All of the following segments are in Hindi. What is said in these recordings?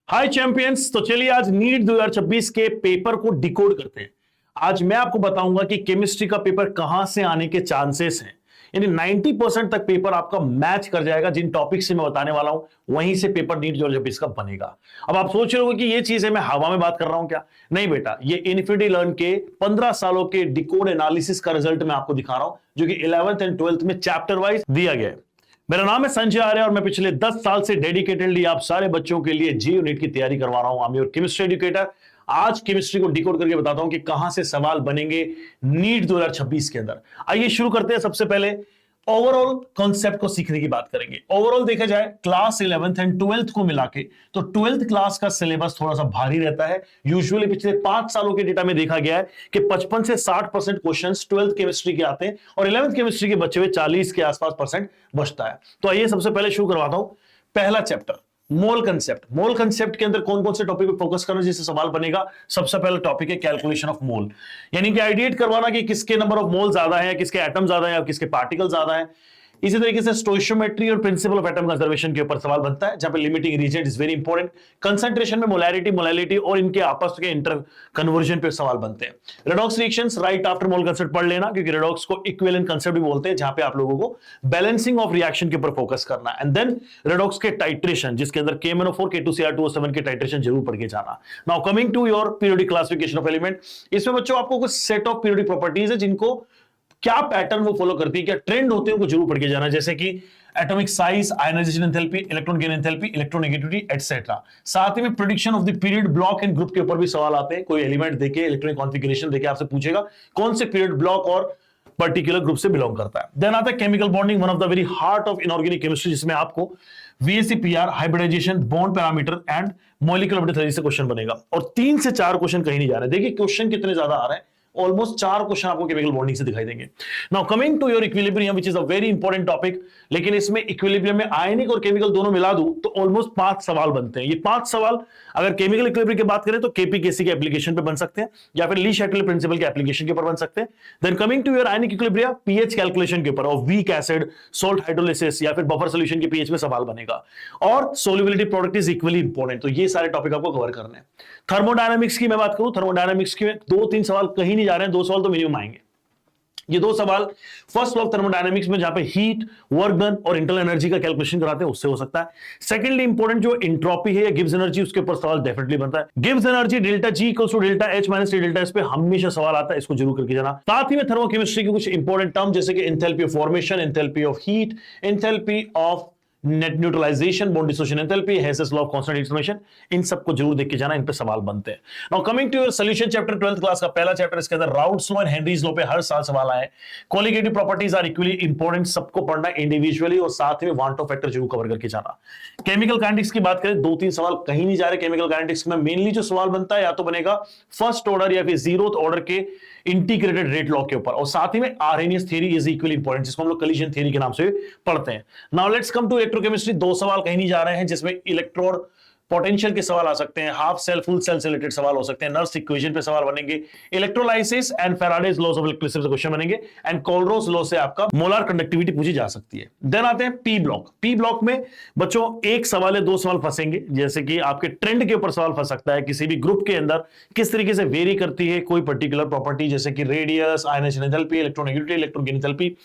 हाय चैंपियंस। तो चलिए आज नीट 2026 के पेपर को डिकोड करते हैं। आज मैं आपको बताऊंगा कि केमिस्ट्री का पेपर कहां से आने के चांसेस हैं। यानी 90% तक पेपर आपका मैच कर जाएगा। जिन टॉपिक से मैं बताने वाला हूं वहीं से पेपर नीट 2026 का बनेगा। अब आप सोच रहे हो कि ये चीज है, मैं हवा में बात कर रहा हूं क्या? नहीं बेटा, ये इन्फिनिटी लर्न के 15 सालों के डिकोड एनालिसिस का रिजल्ट मैं आपको दिखा रहा हूं, जो कि 11th एंड 12th में चैप्टर वाइज दिया गया है। मेरा नाम है संजय आर्य और मैं पिछले 10 साल से डेडिकेटेडली आप सारे बच्चों के लिए जी यूनिट की तैयारी करवा रहा हूं। I am your chemistry educator. आज केमिस्ट्री को डिकोड करके बताता हूं कि कहां से सवाल बनेंगे नीट 2026 के अंदर। आइए शुरू करते हैं। सबसे पहले ओवरऑल कॉन्सेप्ट को सीखने की बात करेंगे। ओवरऑल देखा जाए क्लास 11th एंड 12th को मिला के, तो 12th क्लास का सिलेबस थोड़ा सा भारी रहता है। यूजुअली पिछले 5 सालों के डेटा में देखा गया है कि 55 से 60% क्वेश्चंस 12th केमिस्ट्री के आते हैं और 11th केमिस्ट्री के बचे हुए 40 के आसपास परसेंट बचता है। तो आइए सबसे पहले शुरू करवाता हूं पहला चैप्टर, मोल कंसेप्ट। मोल कंसेप्ट के अंदर कौन कौन से टॉपिक पे फोकस करना जिससे सवाल बनेगा। सबसे पहला टॉपिक है कैलकुलेशन ऑफ मोल, यानी कि आइडिएट करवाना कि किसके नंबर ऑफ मोल ज्यादा है, किसके एटम ज्यादा है और किसके पार्टिकल ज्यादा है। इसी तरीके से स्टोइशियोमेट्री और प्रिंसिपल ऑफ एटम कंजर्वेशन के ऊपर सवाल बनता है, जहां पे limiting reagent is very important. Concentration में मोलैरिटी, मोलैलिटी और इनके आपस के इंटर कन्वर्जन पे सवाल बनते हैं। रेडॉक्स रिएक्शंस राइट आफ्टर मोल कंसेप्ट पढ़ लेना, क्योंकि रेडॉक्स को इक्विवेलेंट कंसेप्ट भी बोलते हैं, जहां पे आप लोगों को बैलेंसिंग ऑफ रिएक्शन के ऊपर फोकस करना है। एंड देन रेडॉक्स के टाइट्रेशन, जिसके अंदर KMnO4 K2Cr2O7 के टाइट्रेशन जरूर पढ़ के जाना। Now coming to your periodic classification of element, इसमें बच्चों आपको कुछ सेट ऑफ पीरियोडिक प्रॉपर्टीज है जिनको क्या पैटर्न वो फॉलो करती है, क्या ट्रेंड होते हैं, उनको जरूर पढ़ के जाना। जैसे कि atomic size, ionisation enthalpy, electron gain enthalpy, electronegativity etcetera. साथ ही में prediction of the period, block and group के ऊपर भी सवाल आते हैं। कोई एलिमेंट देके, इलेक्ट्रॉनिक कॉन्फ़िगरेशन देके आपसे पूछेगा कौन से पीरियड, ब्लॉक और पर्टिकुलर ग्रुप से बिलोंग करता है। देन आता है chemical bonding, one of the very heart of inorganic chemistry, जिसमें आपको VSEPR, hybridisation, bond parameter and molecular theory से क्वेश्चन बनेगा। और 3 से 4 क्वेश्चन कहीं नहीं जा रहे। देखिए क्वेश्चन कितने ज्यादा आ रहे हैं, ऑलमोस्ट 4 क्वेश्चन आपको केमिकल बॉन्डिंग से दिखाई देंगे। Now coming to your equilibrium, which is a very important topic. लेकिन इसमें इक्विलिब्रियम में आयनिक और केमिकल दोनों मिला दूं तो ऑलमोस्ट 5 सवाल बनते हैं। ये 5 सवाल अगर केमिकल इक्विलिब्रियम की बात करें तो KPKC के एप्लीकेशन पे बन सकते हैं, या फिर ली शैटल प्रिंसिपल के एप्लीकेशन के ऊपर बन सकते हैं। Then coming to your ionic equilibrium, pH calculation के ऊपर और वीक एसिड, सॉल्ट हाइड्रोलिसिस या फिर बफर सॉल्यूशन के पीएच में सवाल बनेगा। और solubility product is equally important. तो ये सारे टॉपिक आपको कवर करने हैं। थर्मोडायनामिक्स की मैं बात करूं, थर्मोडायनामिक्स के 2-3 सवाल कहीं नहीं जा रहे हैं, 2 सवाल तो मिनिमम आएंगे। ये 2 सवाल फर्स्ट ऑफ थर्मोडायनामिक्स में, जहां पे हीट, वर्क डन और इंटरनल एनर्जी का कैलकुलेशन कराते हैं, उससे हो सकता है। सेकेंडली इंपॉर्टेंट जो एंट्रोपी है या गिब्स एनर्जी, उसके ऊपर सवाल डेफिनेटली बनता है। Gibbs energy delta G equals to delta H minus T delta, इस पे हमेशा सवाल आता है, इसको जरूर करके जाना। साथ ही में थर्मोकेमिस्ट्री के कुछ इंपॉर्टेंट टर्म जैसे कि enthalpy of formation, enthalpy of heat, enthalpy of net neutralization, bond dissociation enthalpy, Hess's law of constant information, इन सबको जरूर देख के जाना, इन पे सवाल बनते हैं। Now coming to your solution chapter, 12th class का पहला चैप्टर, इसके अंदर Raoult's law and Henry's law पे हर साल सवाल आए। Colligative properties are equally important, सबको पढ़ना इंडिविजुअली और साथ में वांटो फैक्टर जरूर कवर करके जाना। केमिकल काइनेटिक्स की बात करें, 2-3 सवाल कहीं नहीं जा रहे। केमिकल काइनेटिक्स में मेनली जो सवाल बनता है या तो बनेगा फर्स्ट ऑर्डर या फिर 0th ऑर्डर के इंटीग्रेटेड रेट लॉ के ऊपर, और साथ ही में Arrhenius theory is equally important, जिसको हम लोग कोलिजन थ्योरी के नाम से पढ़ते हैं। Now let's come to electrochemistry. 2 सवाल कहीं नहीं जा रहे हैं, जिसमें इलेक्ट्रोड पोटेंशियल के सवाल आ सकते हैं, हाफ सेल, फुल सेल से रिलेटेड सवाल हो सकते हैं, नर्स इक्वेशन पे सवाल बनेंगे, electrolysis and Faraday's laws of electricity से क्वेश्चन बनेंगे, एंड कोलरोस लॉ से आपका मोलर कंडक्टिविटी पूछी जा सकती है। देन आते हैं पी ब्लॉक। पी ब्लॉक में बच्चों 1 सवाल या 2 सवाल फंसेंगे, जैसे कि आपके ट्रेंड के ऊपर सवाल फंस सकता है, किसी भी ग्रुप के अंदर किस तरीके से वेरी करती है कोई पर्टिकुलर प्रॉपर्टी, जैसे कि radius, ionisation enthalpy, electronegativity, electron gain enthalpy,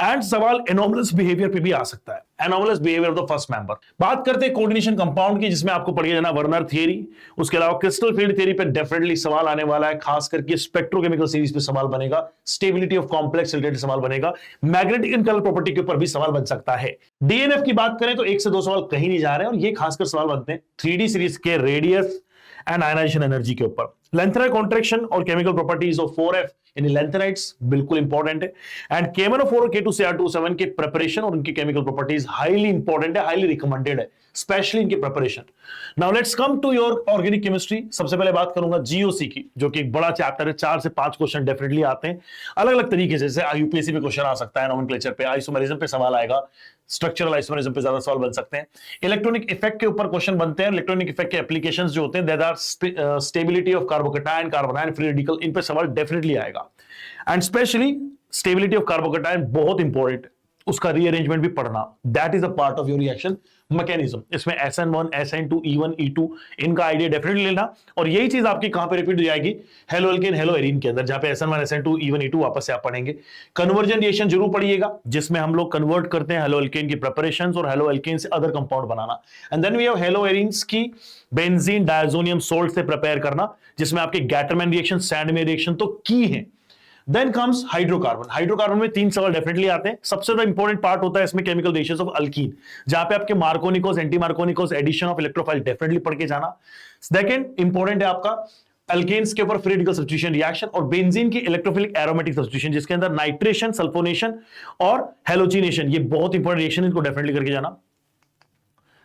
and सवाल एनोमलस बिहेवियर पे भी आ सकता है, anomalous behaviour of the first member. बात करते हैं कोऑर्डिनेशन कंपाउंड की, जिसमें आपको पढ़िए जाना वर्नर थ्योरी, उसके अलावा क्रिस्टल फील्ड थ्योरी पे डेफिनेटली सवाल आने वाला है, खास करके स्पेक्ट्रोकेमिकल सीरीज पे सवाल बनेगा, स्टेबिलिटी ऑफ कॉम्प्लेक्स रिलेटेड सवाल बनेगा, मैग्नेटिक एंड कलर प्रॉपर्टी के ऊपर भी सवाल बन सकता है। DNF की बात करें तो 1 से 2 सवाल कहीं नहीं जा रहे हैं, और ये खासकर सवाल बनते हैं 3D सीरीज के रेडियस एंड आयनाइजेशन एनर्जी के ऊपर। लेंथेनाइड कॉन्ट्रैक्शन और केमिकल प्रॉपर्टीज ऑफ 4F यानी लेंथेनाइड्स बिल्कुल इंपॉर्टेंट है, एंड KMnO4 और K2Cr2O7 के प्रिपरेशन और उनकी केमिकल प्रॉपर्टीज हाईली इंपॉर्टेंट है, हाईली रिकमेंडेड है, स्पेशली इनकी preparation. Now let's come to your organic chemistry. सबसे पहले बात करूंगा GOC की, जो कि एक बड़ा चैप्टर है। 4 से 5 क्वेश्चन डेफिनेटली आते हैं अलग अलग तरीके से, जैसे UPSC पे क्वेश्चन आ सकता है, नोमेनक्लेचर पे, आइसोमेरिज्म पे सवाल आएगा, स्ट्रक्चरल आइसोमेरिज्म पे ज्यादा सवाल बन सकते हैं, इलेक्ट्रॉनिक इफेक्ट के ऊपर क्वेश्चन बनते हैं, इलेक्ट्रॉनिक इफेक्ट के एप्लीकेशंस जो होते हैं, that are stability of carbocation, carbon ion, free radical, इन पे सवाल डेफिनेटली आएगा, and specially stability of carbocation बहुत इंपॉर्टेंट, उसका रीअरेंजमेंट भी पढ़ना, that is a part of your reaction mechanism. इसमें SN1, SN2, E1, E2 इनका आइडिया डेफिनेटली लेना, और यही चीज आपकी कहां पे रिपीट हो जाएगी, हेलो एल्केन हेलो एरीन के अंदर, जहां पे SN1, SN2, E1, E2 वापस से आप पढ़ेंगे। कन्वर्जन रिएक्शन जरूर पढ़िएगा, जिसमें हम लोग कन्वर्ट करते हैं हेलो एल्केन की प्रिपरेशंस और हेलो एल्केन से अदर कंपाउंड बनाना। And then we have haloarenes की बेंजीन डायजोनियम सोल्ट से प्रिपेयर करना, जिसमें आपके गैटरमैन रिएक्शन, सैंडमे रिएक्शन तो की है। Then comes hydrocarbon. हाइड्रोकार्बन में 3 सवाल डेफिनेटली आते हैं। सबसे ज्यादा इंपॉर्टेंट पार्ट होता है इसमें केमिकल रेशियोज ऑफ अल्कीन, जहां पे आपके Markovnikov, anti Markovnikov, addition of electrophile definitely पढ़ के जाना। सेकंड इंपॉर्टेंट है आपका अल्केन्स के ऊपर फ्री रेडिकल सब्स्टिट्यूशन रिएक्शन और बेंजीन की इलेक्ट्रोफिलिक एरोमेटिक सब्स्टिट्यूशन, जिसके अंदर नाइट्रेशन, सल्फोनेशन और हेलोजिनेशन, ये बहुत इंपॉर्टेंट रिएक्शन, इनको डेफिनेटली करके जाना।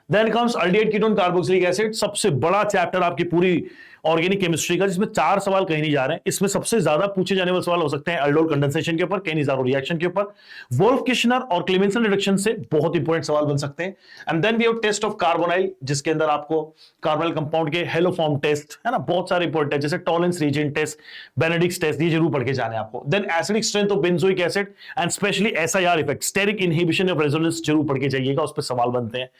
Then comes aldehyde ketone carboxylic acid, सबसे बड़ा चैप्टर आपकी पूरी ऑर्गेनिक केमिस्ट्री का, जिसमें 4 सवाल कहीं नहीं जा रहे हैं। इसमें सबसे ज्यादा पूछे जाने वाले सवाल हो सकते हैं अल्डोल कंडेंसेशन के ऊपर, केनिज़ारो रिएक्शन के ऊपर, वोल्फ किश्नर और क्लेमेंसन रिडक्शन से बहुत इंपॉर्टेंट सवाल बन सकते हैं। And then we have test of carbonyl, जिसके अंदर आपको कार्बोनाइल कंपाउंड के हेलो फॉर्म टेस्ट है ना, बहुत सारे इंपॉर्टेंट है, जैसे Tollens reagent test, Benedict test, ये जरूर पढ़ के जाने आपको। Then acidic strength of benzoic acid and specially SIR effect, steric inhibition of resonance जरूर पढ़ के जाइएगा, उस पर सवाल बनते हैं।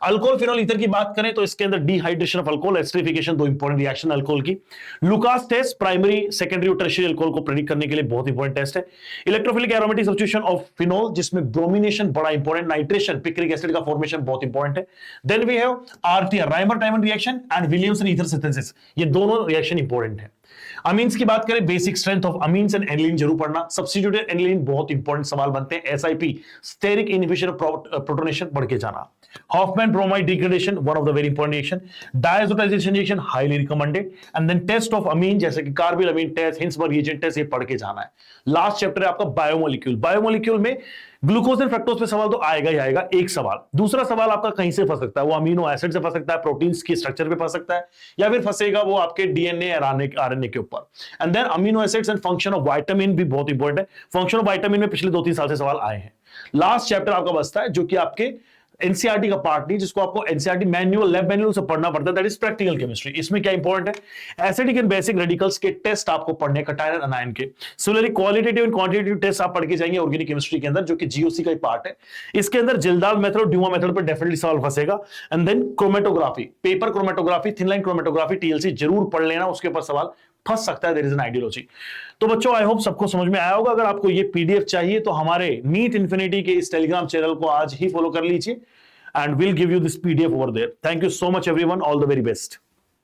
अल्कोहल फिनोल ईथर की बात करें तो इसके अंदर dehydration of alcohol, esterification, 2 important reaction alcohol की। लुकास टेस्ट प्राइमरी, सेकेंडरी और टर्शियरी अल्कोहल को प्रेडिक्ट करने के लिए बहुत इंपॉर्टेंट टेस्ट है। Electrophilic aromatic substitution of phenol, जिसमें ब्रोमिनेशन बड़ा इंपॉर्टेंट, नाइट्रेशन, पिक्रिक एसिड का फॉर्मेशन बहुत इंपॉर्टेंट है। Then we have RTR, Reimer Tiemann reaction and Williamson ether synthesis, ये दोनों रिएक्शन इंपॉर्टेंट है। अमीन्स की बात करें, basic strength of amines and aniline जरूर पढ़ना। सब्स्टिट्यूटेड एनिलीन बहुत इंपॉर्टेंट सवाल बनते हैं। SIP, steric inhibition of protonation पढ़ के जाना। Hofmann bromide degradation, one of the very important reaction. Diazotization reaction highly recommended. And then test of amine, जैसे कि carbylamine test, Hinsberg reagent test, ये पढ़ के जाना है। लास्ट चैप्टर है आपका बायोमोलिक्यूल। बायोमोलिक्यूल में ग्लूकोज एंड फ्रक्टोज पे सवाल तो आएगा ही आएगा, एक सवाल। दूसरा सवाल आपका कहीं से फंस सकता है, वो अमीनो एसिड से फंस सकता है, प्रोटीन्स की स्ट्रक्चर पे फंस सकता है, या फिर फंसेगा वो आपके DNA RNA के ऊपर। And then amino acids and function of vitamin भी बहुत इंपॉर्टेंट है। फंक्शन ऑफ विटामिन में पिछले 2-3 साल से सवाल आए हैं। लास्ट चैप्टर आपका बचता है, जो कि आपके एनसीईआरटी का पार्ट नहीं, जिसको आपको एनसीईआरटी मैनुअल, लैब मैनुअल से पढ़ना पड़ता है, दैट इज प्रैक्टिकल केमिस्ट्री। इसमें क्या इंपॉर्टेंट है, एसिडिक एंड बेसिक रेडिकल्स के टेस्ट आपको पढ़ने, कैटायन एंड अनायन के। Similarly qualitative and quantitative test आप पढ़ के जाएंगे ऑर्गेनिक केमिस्ट्री के अंदर, जो कि जीओसी का ही पार्ट है। इसके अंदर जिल्दाल मेथड और ड्यूमा मेथड पर डेफिनेटली सवाल फंसेगा। And then chromatography, paper chromatography, thin line chromatography, TLC जरूर पढ़ लेना, उसके ऊपर सवाल फंस सकता है, देयर इज एन आइडियोलॉजी। तो बच्चों, आई होप सबको समझ में आया होगा। अगर आपको ये PDF चाहिए तो हमारे नीट इन्फिनिटी के इस टेलीग्राम चैनल को आज ही फॉलो कर लीजिए, and we'll give you this PDF over there. Thank you so much everyone. All the very best.